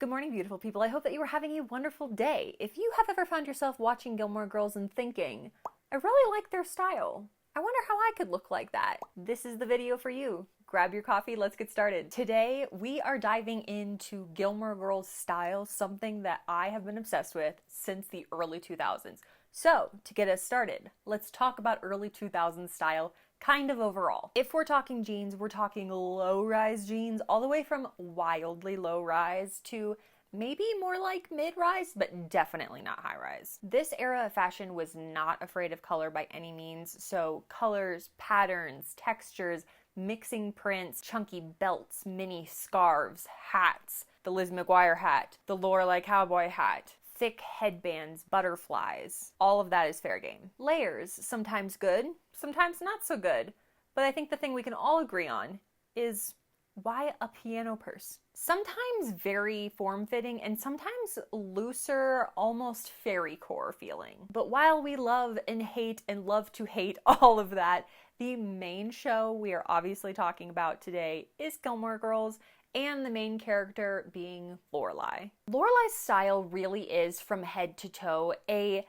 Good morning, beautiful people. I hope that you are having a wonderful day. If you have ever found yourself watching Gilmore Girls and thinking, I really like their style, I wonder how I could look like that, this is the video for you. Grab your coffee, let's get started. Today, we are diving into Gilmore Girls style, something that I have been obsessed with since the early 2000s. So, to get us started, let's talk about early 2000s style kind of overall. If we're talking jeans, we're talking low-rise jeans, all the way from wildly low-rise to maybe more like mid-rise, but definitely not high-rise. This era of fashion was not afraid of color by any means, so colors, patterns, textures, mixing prints, chunky belts, mini scarves, hats, the Liz McGuire hat, the Lorelai cowboy hat, thick headbands, butterflies, all of that is fair game. Layers, sometimes good, sometimes not so good, but I think the thing we can all agree on is why a piano purse? Sometimes very form-fitting and sometimes looser, almost fairy core feeling. But while we love and hate and love to hate all of that, the main show we are obviously talking about today is Gilmore Girls, and the main character being Lorelai. Lorelai's style really is, from head to toe, a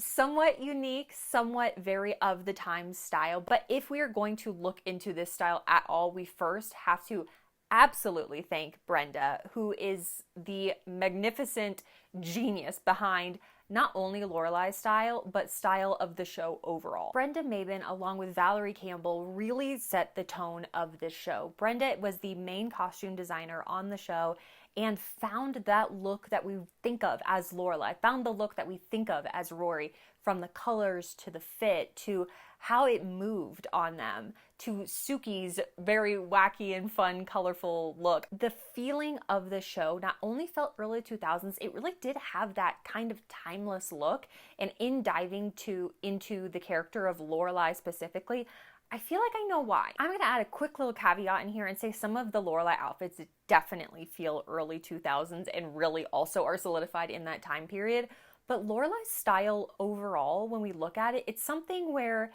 somewhat unique, somewhat very of the time style, but if we are going to look into this style at all, we first have to absolutely thank Brenda, who is the magnificent genius behind not only Lorelai's style, but style of the show overall. Brenda Maben, along with Valerie Campbell, really set the tone of this show. Brenda was the main costume designer on the show and found that look that we think of as Lorelai, found the look that we think of as Rory, from the colors to the fit to how it moved on them to Suki's very wacky and fun, colorful look. The feeling of the show not only felt early 2000s, it really did have that kind of timeless look. And in diving into the character of Lorelai specifically, I feel like I know why. I'm going to add a quick little caveat in here and say some of the Lorelai outfits definitely feel early 2000s and really also are solidified in that time period. But Lorelai's style overall, when we look at it, it's something where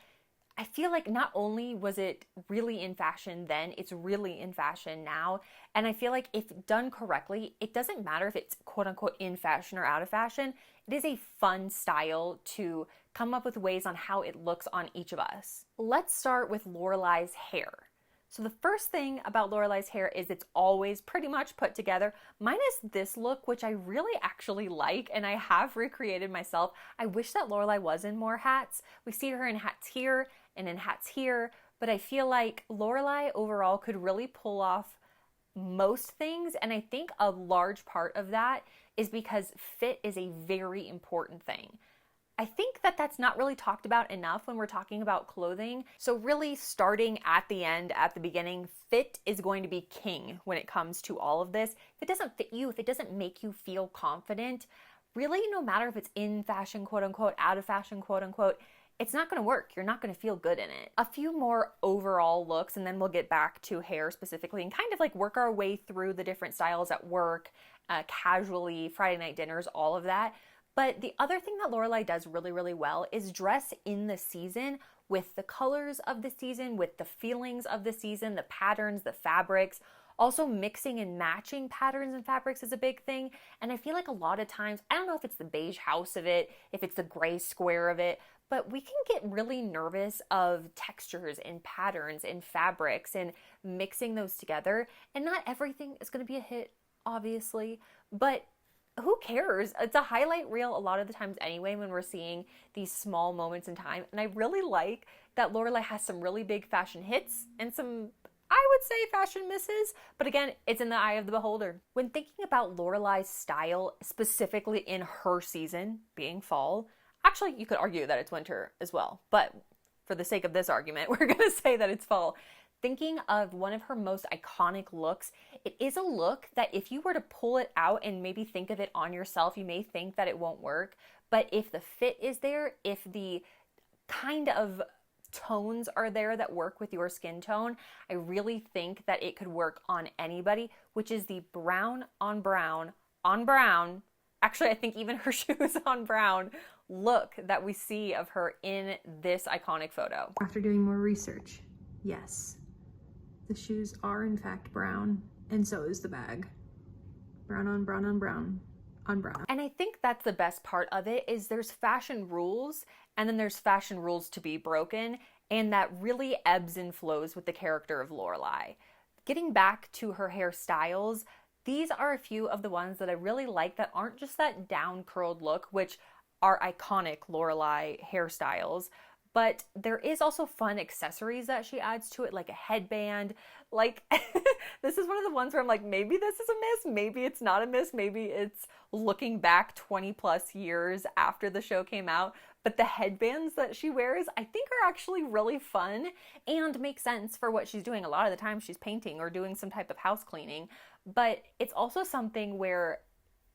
I feel like not only was it really in fashion then, it's really in fashion now. And I feel like if done correctly, it doesn't matter if it's quote unquote in fashion or out of fashion. It is a fun style to come up with ways on how it looks on each of us. Let's start with Lorelai's hair. So the first thing about Lorelai's hair is it's always pretty much put together, minus this look, which I really actually like and I have recreated myself. I wish that Lorelai was in more hats. We see her in hats here and in hats here, but I feel like Lorelai overall could really pull off most things, and I think a large part of that is because fit is a very important thing. I think that that's not really talked about enough when we're talking about clothing. So really starting at the end, at the beginning, fit is going to be king when it comes to all of this. If it doesn't fit you, if it doesn't make you feel confident, really no matter if it's in fashion, quote unquote, out of fashion, quote unquote, it's not going to work. You're not going to feel good in it. A few more overall looks, and then we'll get back to hair specifically and kind of like work our way through the different styles at work, casually, Friday night dinners, all of that. But the other thing that Lorelai does really, really well is dress in the season with the colors of the season, with the feelings of the season, the patterns, the fabrics. Also mixing and matching patterns and fabrics is a big thing. And I feel like a lot of times, I don't know if it's the beige house of it, if it's the gray square of it, but we can get really nervous of textures and patterns and fabrics and mixing those together. And not everything is going to be a hit, obviously, but who cares? It's a highlight reel a lot of the times anyway when we're seeing these small moments in time. And I really like that Lorelai has some really big fashion hits and some, I would say, fashion misses. But again, it's in the eye of the beholder. When thinking about Lorelai's style, specifically in her season, being fall, actually you could argue that it's winter as well. But for the sake of this argument, we're going to say that it's fall. Thinking of one of her most iconic looks, it is a look that if you were to pull it out and maybe think of it on yourself, you may think that it won't work. But if the fit is there, if the kind of tones are there that work with your skin tone, I really think that it could work on anybody, which is the brown on brown on brown. Actually, I think even her shoes on brown look that we see of her in this iconic photo. After doing more research, yes, the shoes are in fact brown, and so is the bag. Brown on brown on brown on brown. And I think that's the best part of it, is there's fashion rules and then there's fashion rules to be broken, and that really ebbs and flows with the character of Lorelai. Getting back to her hairstyles, these are a few of the ones that I really like that aren't just that down curled look, which are iconic Lorelai hairstyles, but there is also fun accessories that she adds to it, like a headband. Like, this is one of the ones where I'm like, maybe this is a miss, maybe it's not a miss, maybe it's looking back 20 plus years after the show came out. But the headbands that she wears, I think, are actually really fun and make sense for what she's doing. A lot of the time she's painting or doing some type of house cleaning, but it's also something where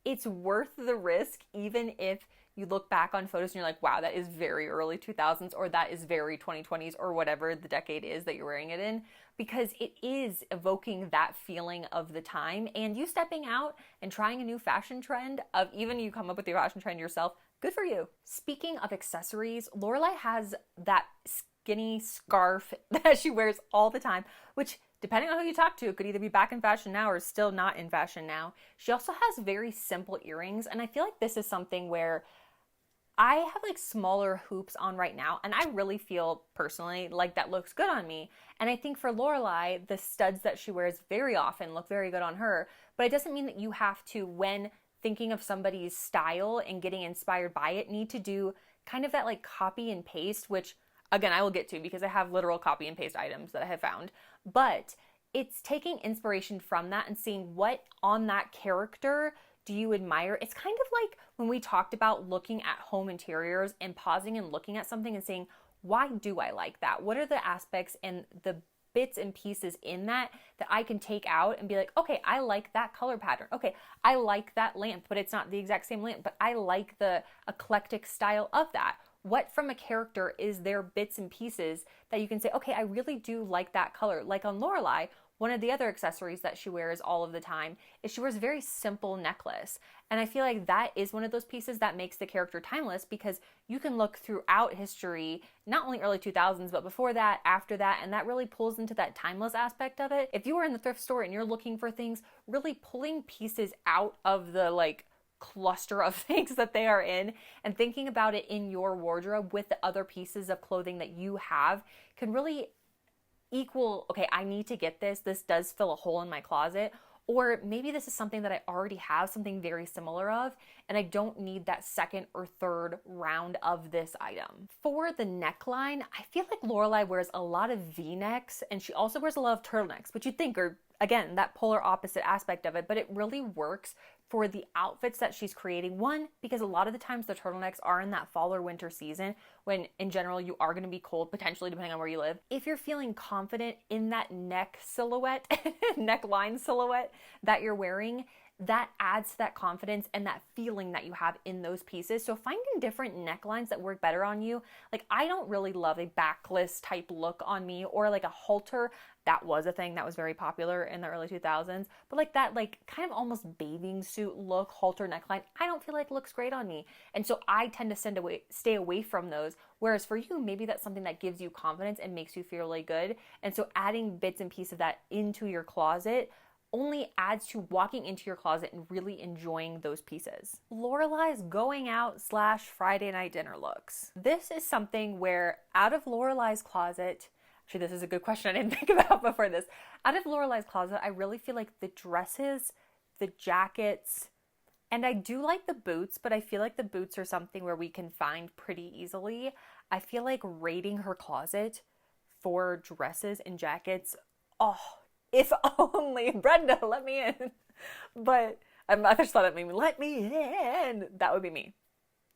it's worth the risk, even if you look back on photos and you're like, wow, that is very early 2000s, or that is very 2020s, or whatever the decade is that you're wearing it in, because it is evoking that feeling of the time. And you stepping out and trying a new fashion trend, of even you come up with your fashion trend yourself, good for you. Speaking of accessories, Lorelai has that skinny scarf that she wears all the time, which, depending on who you talk to, could either be back in fashion now or still not in fashion now. She also has very simple earrings, and I feel like this is something where I have like smaller hoops on right now, and I really feel personally like that looks good on me. And I think for Lorelai, the studs that she wears very often look very good on her, but it doesn't mean that you have to, when thinking of somebody's style and getting inspired by it, need to do kind of that like copy and paste, which again, I will get to because I have literal copy and paste items that I have found. But it's taking inspiration from that and seeing what on that character do you admire. It's kind of like when we talked about looking at home interiors and pausing and looking at something and saying, why do I like that? What are the aspects and the bits and pieces in that I can take out and be like, okay, I like that color pattern. Okay, I like that lamp, but it's not the exact same lamp, but I like the eclectic style of that. What from a character is there bits and pieces that you can say, okay, I really do like that color. Like on Lorelai, one of the other accessories that she wears all of the time is she wears a very simple necklace. And I feel like that is one of those pieces that makes the character timeless, because you can look throughout history, not only early 2000s, but before that, after that, and that really pulls into that timeless aspect of it. If you are in the thrift store and you're looking for things, really pulling pieces out of the like cluster of things that they are in and thinking about it in your wardrobe with the other pieces of clothing that you have can really equal, okay, I need to get this. This does fill a hole in my closet. Or maybe this is something that I already have something very similar of, and I don't need that second or third round of this item. For the neckline, I feel like Lorelai wears a lot of V-necks, and she also wears a lot of turtlenecks, which you'd think are, again, that polar opposite aspect of it, but it really works for the outfits that she's creating. One, because a lot of the times the turtlenecks are in that fall or winter season when in general you are going to be cold, potentially depending on where you live. If you're feeling confident in that neck silhouette, neckline silhouette that you're wearing, that adds to that confidence and that feeling that you have in those pieces. So finding different necklines that work better on you. Like, I don't really love a backless type look on me, or like a halter. That was a thing that was very popular in the early 2000s, but like that, like kind of almost bathing suit look, halter neckline, I don't feel like looks great on me. And so I tend to stay away from those. Whereas for you, maybe that's something that gives you confidence and makes you feel really good. And so adding bits and pieces of that into your closet only adds to walking into your closet and really enjoying those pieces. Lorelai's going out / Friday night dinner looks. This is something where out of Lorelai's closet, actually this is a good question I didn't think about before this, out of Lorelai's closet, I really feel like the dresses, the jackets, and I do like the boots, but I feel like the boots are something where we can find pretty easily. I feel like raiding her closet for dresses and jackets, oh, if only, Brenda, let me in. But I just thought it made me, let me in. That would be me.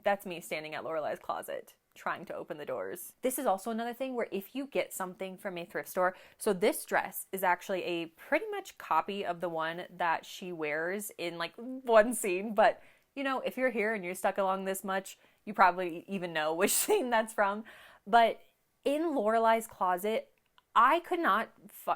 That's me standing at Lorelai's closet, trying to open the doors. This is also another thing where if you get something from a thrift store, so this dress is actually a pretty much copy of the one that she wears in like one scene. But you know, if you're here and you're stuck along this much, you probably even know which scene that's from. But in Lorelai's closet, I could not,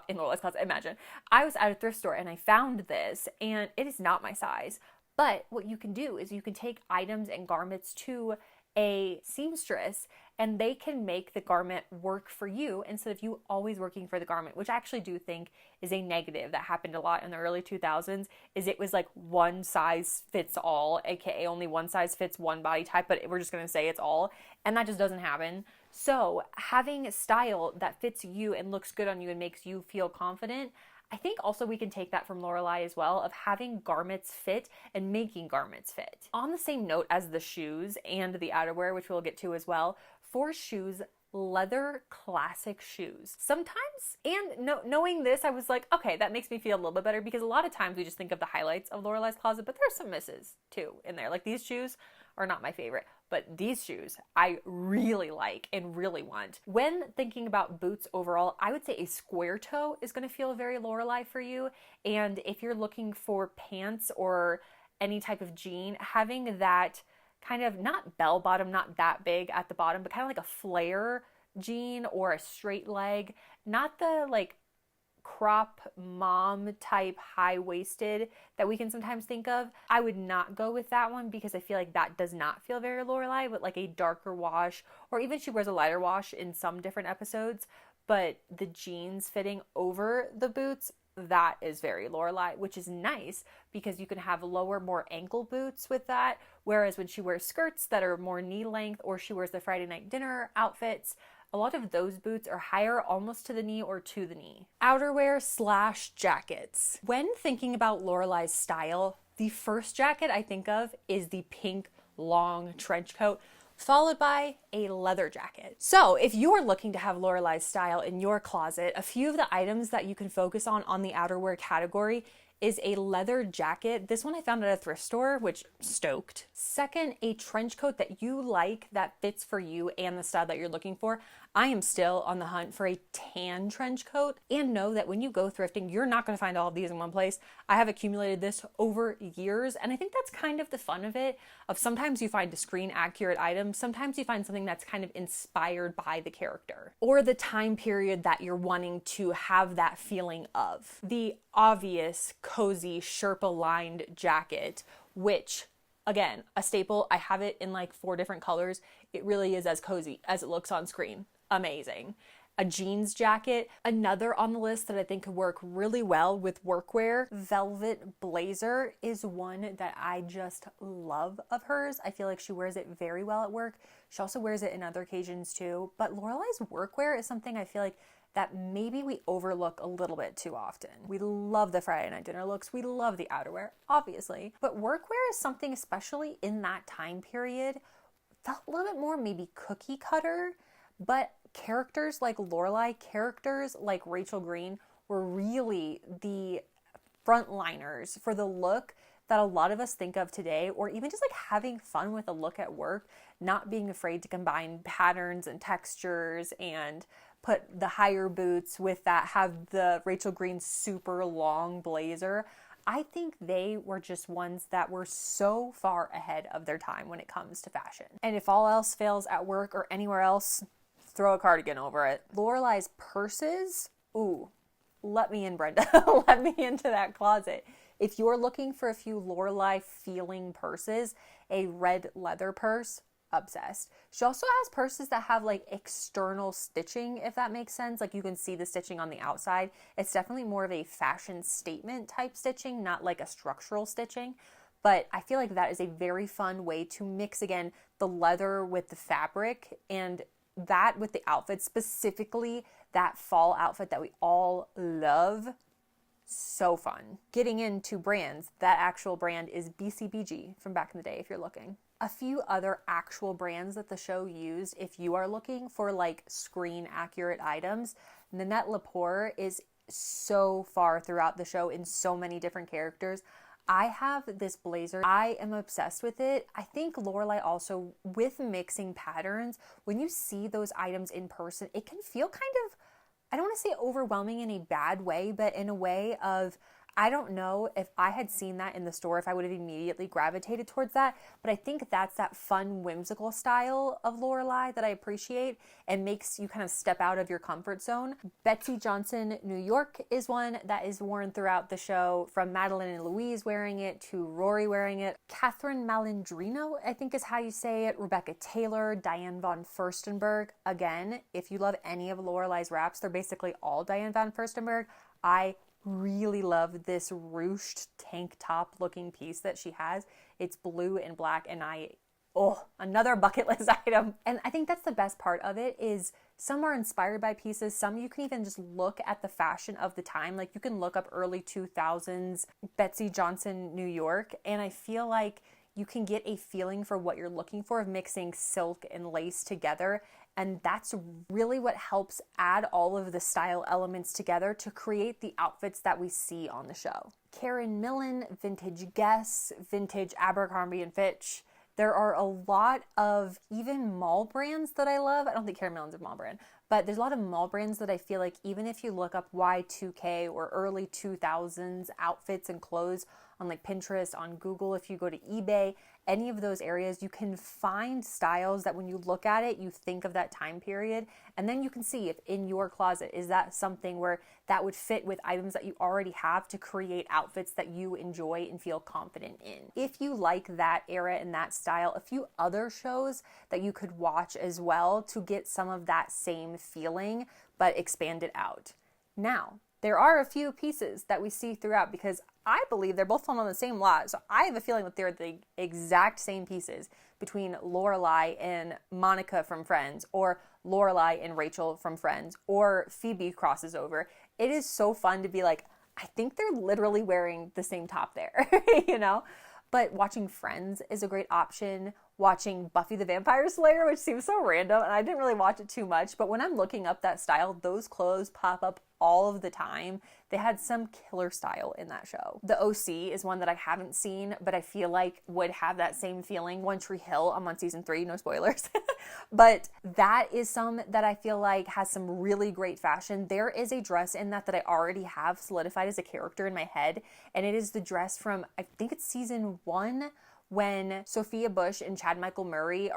in Lorelai's closet, imagine, I was at a thrift store and I found this and it is not my size. But what you can do is you can take items and garments to a seamstress and they can make the garment work for you instead of you always working for the garment, which I actually do think is a negative that happened a lot in the early 2000s, is it was like one size fits all, aka only one size fits one body type, but we're just going to say it's all, and that just doesn't happen. So having style that fits you and looks good on you and makes you feel confident, I think also we can take that from Lorelai as well, of having garments fit and making garments fit. On the same note as the shoes and the outerwear, which we'll get to as well, for shoes, leather classic shoes. Sometimes, and knowing this, I was like, okay, that makes me feel a little bit better, because a lot of times we just think of the highlights of Lorelai's closet, but there's some misses too in there. Like, these shoes are not my favorite, but these shoes I really like and really want. When thinking about boots overall, I would say a square toe is going to feel very Lorelai for you. And if you're looking for pants or any type of jean, having that kind of, not bell bottom, not that big at the bottom, but kind of like a flare jean or a straight leg, not the like crop mom type high-waisted that we can sometimes think of. I would not go with that one because I feel like that does not feel very Lorelai, but like a darker wash, or even she wears a lighter wash in some different episodes, but the jeans fitting over the boots, that is very Lorelai, which is nice because you can have lower, more ankle boots with that. Whereas when she wears skirts that are more knee length, or she wears the Friday night dinner outfits, a lot of those boots are higher, almost to the knee or to the knee. Outerwear / jackets. When thinking about Lorelai's style, the first jacket I think of is the pink long trench coat, followed by a leather jacket. So if you are looking to have Lorelai's style in your closet, a few of the items that you can focus on the outerwear category is a leather jacket. This one I found at a thrift store, which stoked. Second, a trench coat that you like that fits for you and the style that you're looking for. I am still on the hunt for a tan trench coat, and know that when you go thrifting, you're not going to find all of these in one place. I have accumulated this over years, and I think that's kind of the fun of it, of sometimes you find a screen accurate item, sometimes you find something that's kind of inspired by the character or the time period that you're wanting to have that feeling of. The obvious cozy Sherpa lined jacket, which again, a staple. I have it in like 4 different colors. It really is as cozy as it looks on screen. Amazing. A jeans jacket, another on the list that I think could work really well with workwear. Velvet blazer is one that I just love of hers. I feel like she wears it very well at work. She also wears it in other occasions too. But Lorelai's workwear is something I feel like that maybe we overlook a little bit too often. We love the Friday night dinner looks. We love the outerwear, obviously. But workwear is something, especially in that time period, felt a little bit more maybe cookie cutter, but characters like Lorelai, characters like Rachel Green were really the frontliners for the look that a lot of us think of today, or even just like having fun with a look at work, not being afraid to combine patterns and textures and put the higher boots with that, have the Rachel Green super long blazer. I think they were just ones that were so far ahead of their time when it comes to fashion. And if all else fails at work or anywhere else, throw a cardigan over it. Lorelai's purses, ooh, let me in, Brenda. Let me into that closet. If you're looking for a few Lorelai feeling purses, a red leather purse, obsessed. She also has purses that have like external stitching, if that makes sense. Like you can see the stitching on the outside. It's definitely more of a fashion statement type stitching, not like a structural stitching. But I feel like that is a very fun way to mix, again, the leather with the fabric, and that with the outfit, specifically that fall outfit that we all love. So fun. Getting into brands, that actual brand is BCBG from back in the day if you're looking. A few other actual brands that the show used if you are looking for like screen accurate items. Nanette Lepore is so far throughout the show in so many different characters. I have this blazer. I am obsessed with it. I think Lorelai also, with mixing patterns, when you see those items in person, it can feel kind of, I don't want to say overwhelming in a bad way, but in a way of, I don't know if I had seen that in the store, if I would have immediately gravitated towards that, but I think that's that fun, whimsical style of Lorelai that I appreciate and makes you kind of step out of your comfort zone. Betsy Johnson, New York is one that is worn throughout the show, from Madeline and Louise wearing it to Rory wearing it. Catherine Malandrino, I think is how you say it. Rebecca Taylor, Diane von Furstenberg. Again, if you love any of Lorelai's wraps, they're basically all Diane von Furstenberg. I really love this ruched tank top looking piece that she has. It's blue and black, and another bucket list item. And I think that's the best part of it is some are inspired by pieces. Some you can even just look at the fashion of the time. Like you can look up early 2000s Betsy Johnson, New York, and I feel like you can get a feeling for what you're looking for of mixing silk and lace together. And that's really what helps add all of the style elements together to create the outfits that we see on the show. Karen Millen, vintage Guess, vintage Abercrombie and Fitch. There are a lot of even mall brands that I love. I don't think Karen Millen's a mall brand, but there's a lot of mall brands that I feel like even if you look up Y2K or early 2000s outfits and clothes on like Pinterest, on Google, if you go to eBay, any of those areas, you can find styles that when you look at it, you think of that time period. And then you can see if in your closet, is that something where that would fit with items that you already have to create outfits that you enjoy and feel confident in. If you like that era and that style, a few other shows that you could watch as well to get some of that same feeling, but expand it out. Now, there are a few pieces that we see throughout because I believe they're both filmed on the same lot. So I have a feeling that they're the exact same pieces between Lorelai and Monica from Friends, or Lorelai and Rachel from Friends, or Phoebe crosses over. It is so fun to be like, I think they're literally wearing the same top there, you know? But watching Friends is a great option. Watching Buffy the Vampire Slayer, which seems so random, and I didn't really watch it too much, but when I'm looking up that style, those clothes pop up all of the time. They had some killer style in that show. The OC is one that I haven't seen, but I feel like would have that same feeling. One Tree Hill, I'm on season 3, no spoilers. But that is some that I feel like has some really great fashion. There is a dress in that I already have solidified as a character in my head, and it is the dress from, I think it's season 1, when Sophia Bush and Chad Michael Murray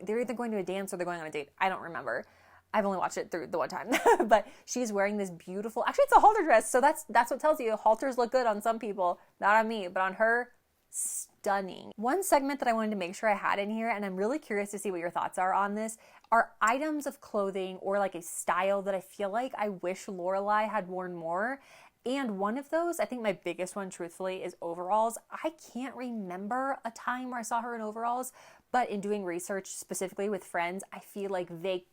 they're either going to a dance or they're going on a date. I don't remember. I've only watched it through the one time, but she's wearing this beautiful, actually it's a halter dress. So that's what tells you halters look good on some people, not on me, but on her, stunning. One segment that I wanted to make sure I had in here, and I'm really curious to see what your thoughts are on this, are items of clothing or like a style that I feel like I wish Lorelai had worn more. And one of those, I think my biggest one, truthfully, is overalls. I can't remember a time where I saw her in overalls, but in doing research specifically with Friends, I feel like they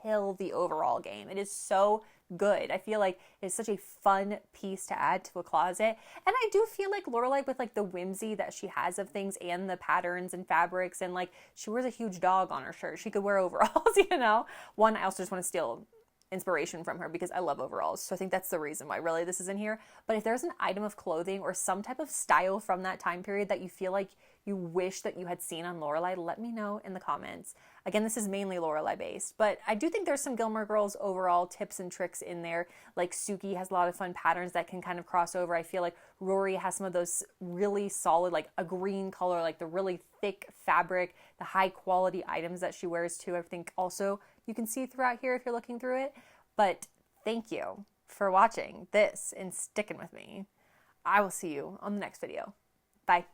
kill the overall game. It is so good. I feel like it's such a fun piece to add to a closet. And I do feel like Lorelai, with like the whimsy that she has of things and the patterns and fabrics, and like she wears a huge dog on her shirt. She could wear overalls, you know? One, I also just want to steal inspiration from her because I love overalls. So I think that's the reason why really this is in here. But if there's an item of clothing or some type of style from that time period that you feel like you wish that you had seen on Lorelai, let me know in the comments. Again, this is mainly Lorelai based, but I do think there's some Gilmore Girls overall tips and tricks in there. Like Suki has a lot of fun patterns that can kind of cross over. I feel like Rory has some of those really solid, like a green color, like the really thick fabric, the high quality items that she wears too. I think also you can see throughout here if you're looking through it. But thank you for watching this and sticking with me. I will see you on the next video. Bye.